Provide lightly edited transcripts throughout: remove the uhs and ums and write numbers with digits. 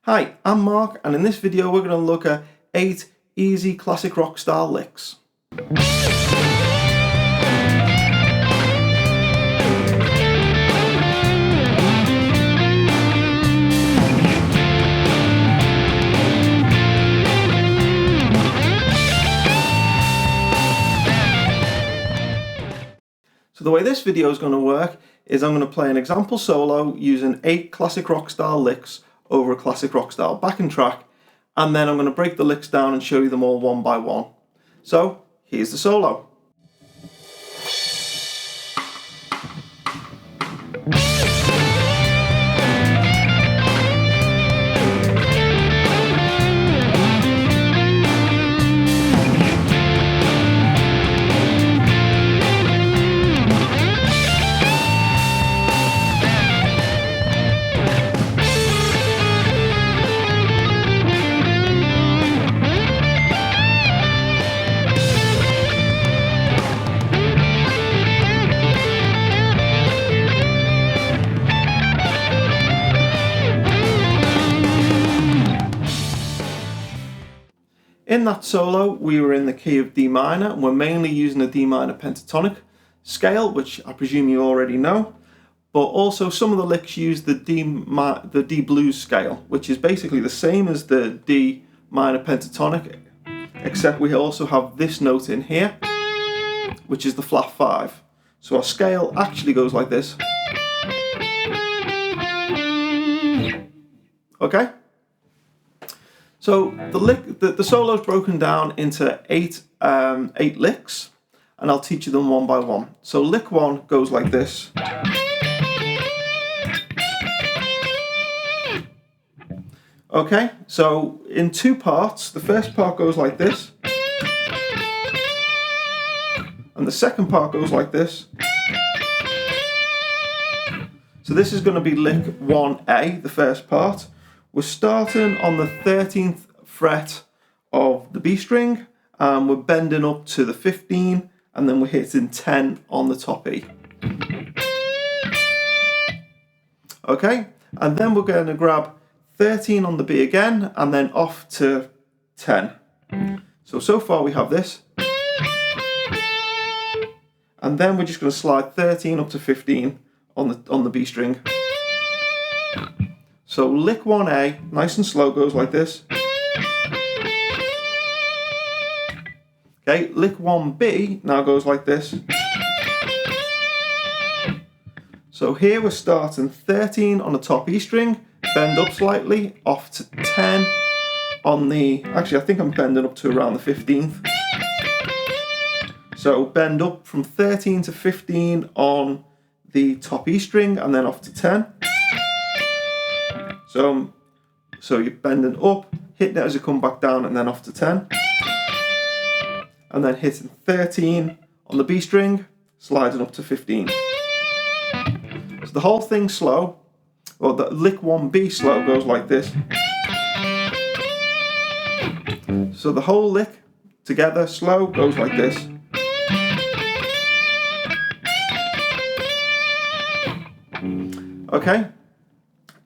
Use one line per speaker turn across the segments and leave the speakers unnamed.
Hi, I'm Mark, and in this video we're going to look at 8 easy classic rock style licks. So the way this video is going to work is I'm going to play an example solo using 8 classic rock style licks over a classic rock style backing track, and then I'm going to break the licks down and show you them all one by one. So here's the solo. In that solo, we were in the key of D minor, and we're mainly using the D minor pentatonic scale, which I presume you already know, but also some of the licks use the D blues scale, which is basically the same as the D minor pentatonic, except we also have this note in here, which is the flat 5. So our scale actually goes like this. Okay? So the solo is broken down into 8 licks, and I'll teach you them one by one. So lick 1 goes like this. Okay, so in 2 parts. The first part goes like this, and the second part goes like this. So this is going to be lick 1A, the first part. We're starting on the 13th fret of the B string, and we're bending up to the 15, and then we're hitting 10 on the top E. Okay, and then we're going to grab 13 on the B again, and then off to 10. So far we have this. And then we're just going to slide 13 up to 15 on the B string. So lick 1A, nice and slow, goes like this. Okay, lick 1B now goes like this. So here we're starting 13 on the top E string, bend up slightly, off to 10 on the, actually I think I'm bending up to around the 15th. So bend up from 13 to 15 on the top E string, and then off to 10. So you're bending up, hitting it as you come back down, and then off to 10. And then hitting 13 on the B string, sliding up to 15. So the whole thing slow, or the lick 1B slow, goes like this. So the whole lick together slow goes like this. Okay,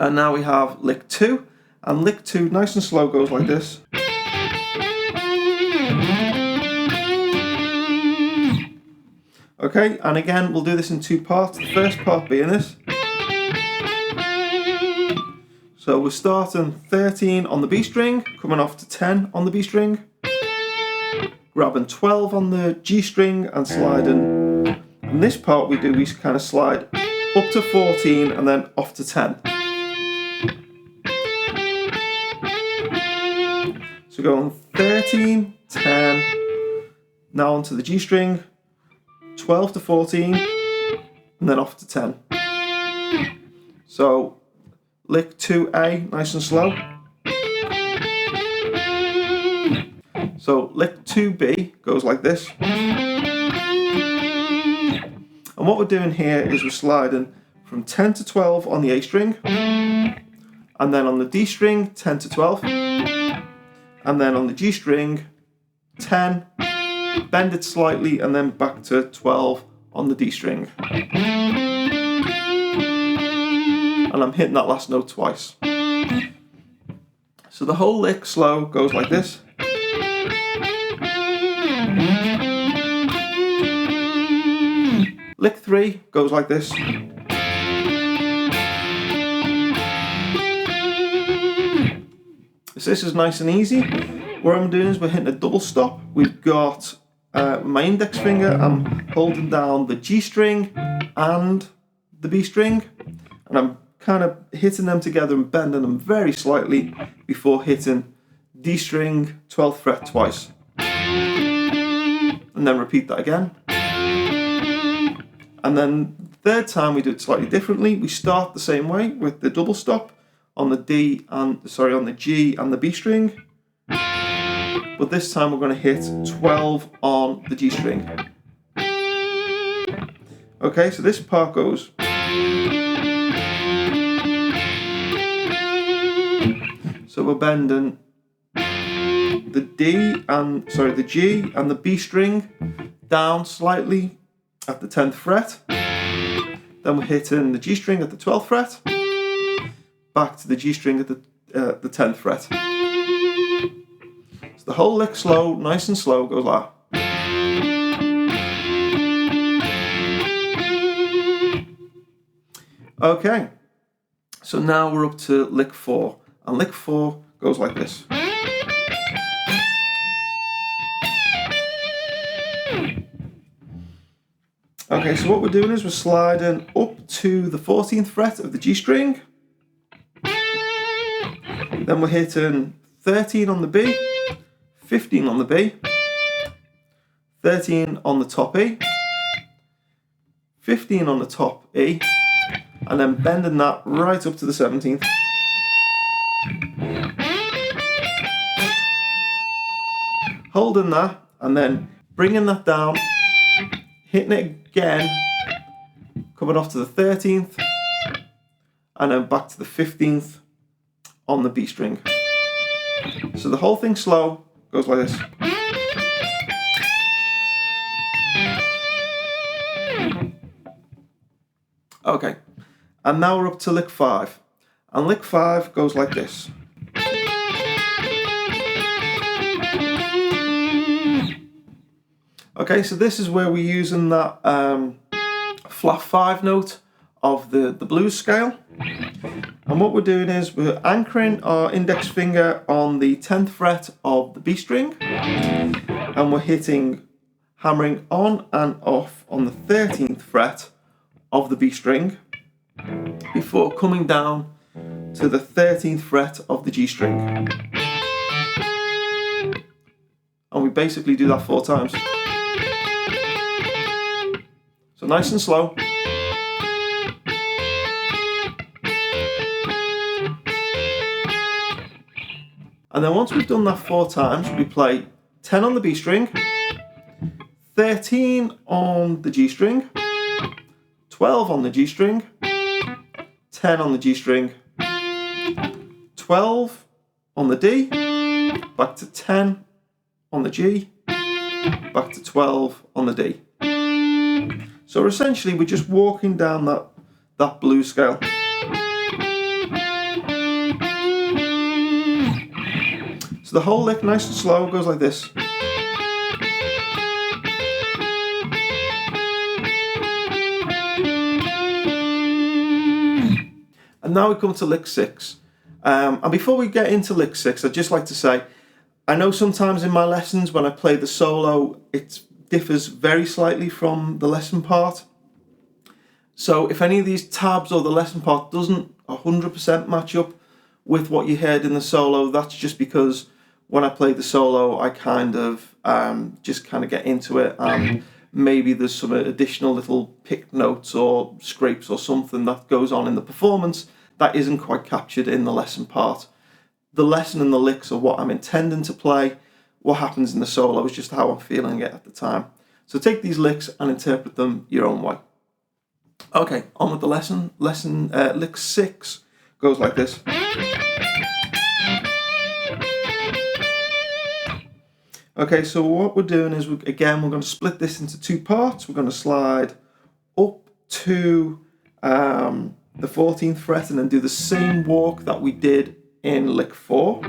and now we have lick 2, and lick 2 nice and slow goes like this. Okay, and again we'll do this in 2 parts, the first part being this. So we're starting 13 on the B string, coming off to 10 on the B string, grabbing 12 on the G string and sliding. And this part we kind of slide up to 14 and then off to 10. So going 13, 10, now onto the G string, 12 to 14, and then off to 10. So lick 2A, nice and slow. So lick 2B goes like this. And what we're doing here is we're sliding from 10 to 12 on the A string, and then on the D string, 10 to 12, and then on the G string, 10, bend it slightly, and then back to 12 on the D string. And I'm hitting that last note twice. So the whole lick slow goes like this. Lick 3 goes like this. So this is nice and easy. What I'm doing is we're hitting a double stop. We've got my index finger, I'm holding down the G string and the B string, and I'm kind of hitting them together and bending them very slightly before hitting D string, 12th fret twice. And then repeat that again. And then the third time we do it slightly differently. We start the same way with the double stop on the on the G and the B string. But this time we're going to hit 12 on the G string. Okay, so this part goes. So we're bending the G and the B string down slightly at the 10th fret. Then we're hitting the G string at the 12th fret. Back to the G string at the 10th fret. So the whole lick slow, nice and slow, goes like that. Okay, so now we're up to lick 4, and lick 4 goes like this. Okay, so what we're doing is we're sliding up to the 14th fret of the G string. Then we're hitting 13 on the B, 15 on the B, 13 on the top E, 15 on the top E, and then bending that right up to the 17th. Holding that, and then bringing that down, hitting it again, coming off to the 13th, and then back to the 15th on the B string. So the whole thing slow goes like this. Okay, and now we're up to lick 5, and lick 5 goes like this. Okay, so this is where we're using that flat 5 note of the blues scale. And what we're doing is we're anchoring our index finger on the 10th fret of the B string, and we're hammering on and off on the 13th fret of the B string before coming down to the 13th fret of the G string. And we basically do that 4 times. So nice and slow. And then once we've done that 4 times, we play 10 on the B string, 13 on the G string, 12 on the G string, 10 on the G string, 12 on the D, back to 10 on the G, back to 12 on the D. So essentially we're just walking down that blues scale. So the whole lick, nice and slow, goes like this. And now we come to lick 6. And before we get into lick 6, I'd just like to say, I know sometimes in my lessons when I play the solo, it differs very slightly from the lesson part. So if any of these tabs or the lesson part doesn't 100% match up with what you heard in the solo, that's just because when I play the solo, I kind of just get into it, and maybe there's some additional little picked notes or scrapes or something that goes on in the performance that isn't quite captured in the lesson part. The lesson and the licks are what I'm intending to play. What happens in the solo is just how I'm feeling it at the time. So take these licks and interpret them your own way. Okay, on with the lesson. Lick 6 goes like this. Okay, so what we're doing is, we're going to split this into 2 parts. We're going to slide up to the 14th fret and then do the same walk that we did in lick 4.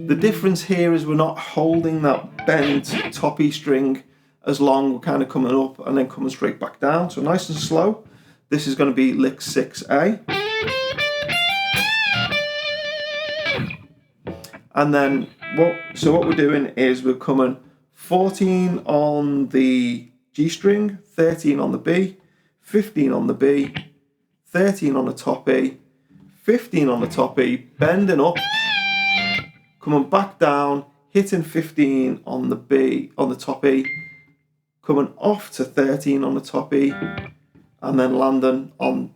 The difference here is we're not holding that bent top E string as long. We're kind of coming up and then coming straight back down. So nice and slow. This is going to be lick 6A. And then what we're doing is we're coming 14 on the G string, 13 on the B, 15 on the B, 13 on the top E, 15 on the top E, bending up, coming back down, hitting 15 on the B, on the top E, coming off to 13 on the top E, and then landing on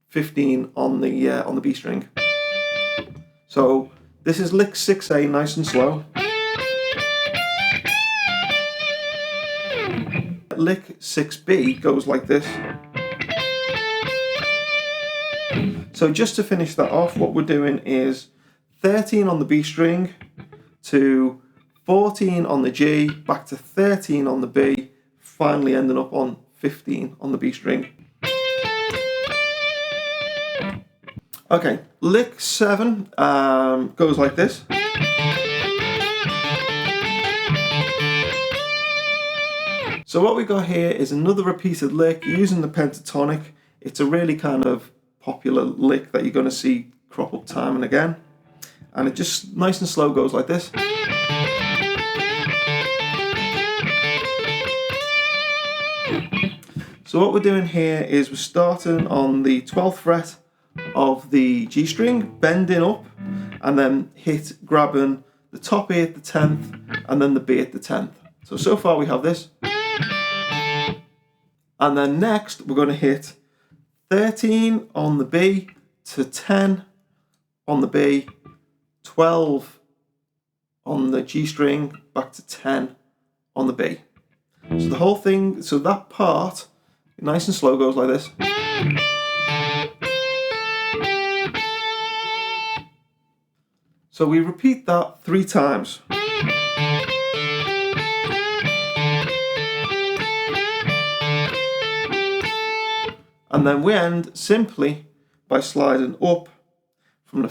15 on the B string. So this is lick 6A, nice and slow. Lick 6B goes like this. So just to finish that off, what we're doing is 13 on the B string to 14 on the G, back to 13 on the B, finally ending up on 15 on the B string. Okay, lick 7 goes like this. So what we got here is another repeated lick using the pentatonic. It's a really kind of popular lick that you're going to see crop up time and again. And it just nice and slow goes like this. So what we're doing here is we're starting on the 12th fret of the G string, bending up, and then grabbing the top E at the 10th and then the B at the 10th. So far we have this. And then next we're going to hit 13 on the B to 10 on the B, 12 on the G string, back to 10 on the B. So the whole thing, so that part, nice and slow, goes like this. So we repeat that 3 times. And then we end simply by sliding up from the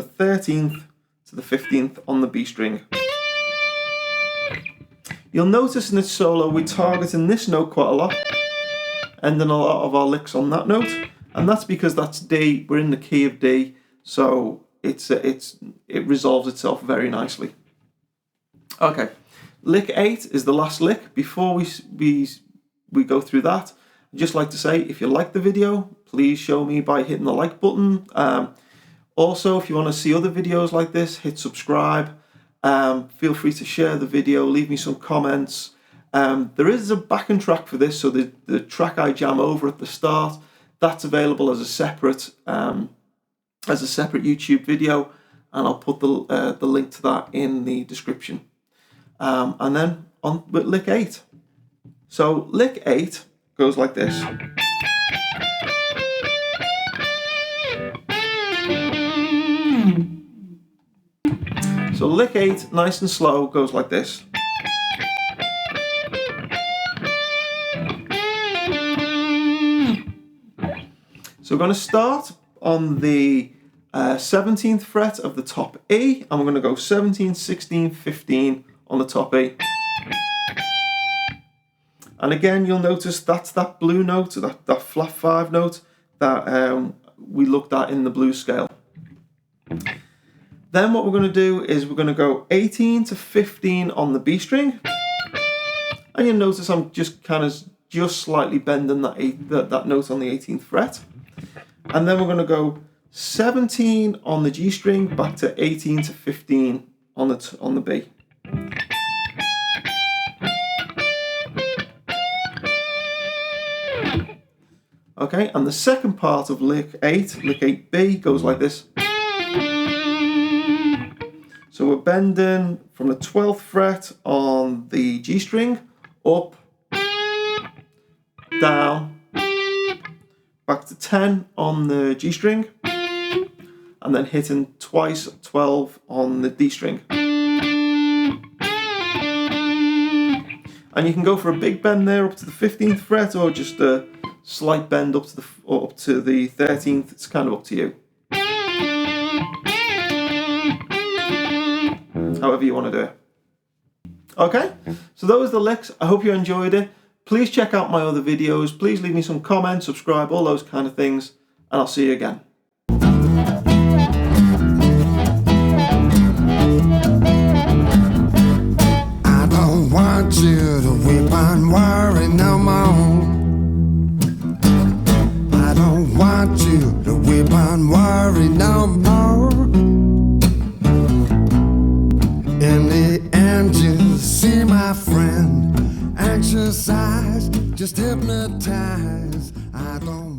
13th to the 15th on the B string. You'll notice in this solo we're targeting this note quite a lot, ending a lot of our licks on that note, and that's because that's D. We're in the key of D, so it resolves itself very nicely. Okay, lick 8 is the last lick. Before we go through that, I'd just like to say, if you like the video, please show me by hitting the like button. Also, if you want to see other videos like this, hit subscribe. Feel free to share the video, leave me some comments. There is a backing track for this, so the track I jam over at the start, that's available as a separate YouTube video, and I'll put the link to that in the description. And then on with lick 8. So lick 8 goes like this. So lick 8, nice and slow, goes like this. So we're going to start on the 17th fret of the top E, and we're going to go 17, 16, 15 on the top E. And again, you'll notice that's that blue note, that flat 5 note that we looked at in the blues scale. Then what we're going to do is we're going to go 18 to 15 on the B string. And you'll notice I'm just slightly bending that note on the 18th fret. And then we're going to go 17 on the G string, back to 18 to 15 on the B. Okay, and the second part of lick 8B, goes like this. So we're bending from the 12th fret on the G string, up, down, back to 10 on the G string, and then hitting twice 12 on the D string. And you can go for a big bend there up to the 15th fret, or just a slight bend up to the 13th. It's kind of up to you. however you want to do it. Okay, so those are the licks. I hope you enjoyed it. Please check out my other videos. Please leave me some comments, subscribe, all those kind of things, and I'll see you again.
I don't want you to weep and worry no more. I don't want you to weep and worry no more. In the end, you see, my friend, anxious eyes just hypnotize. I don't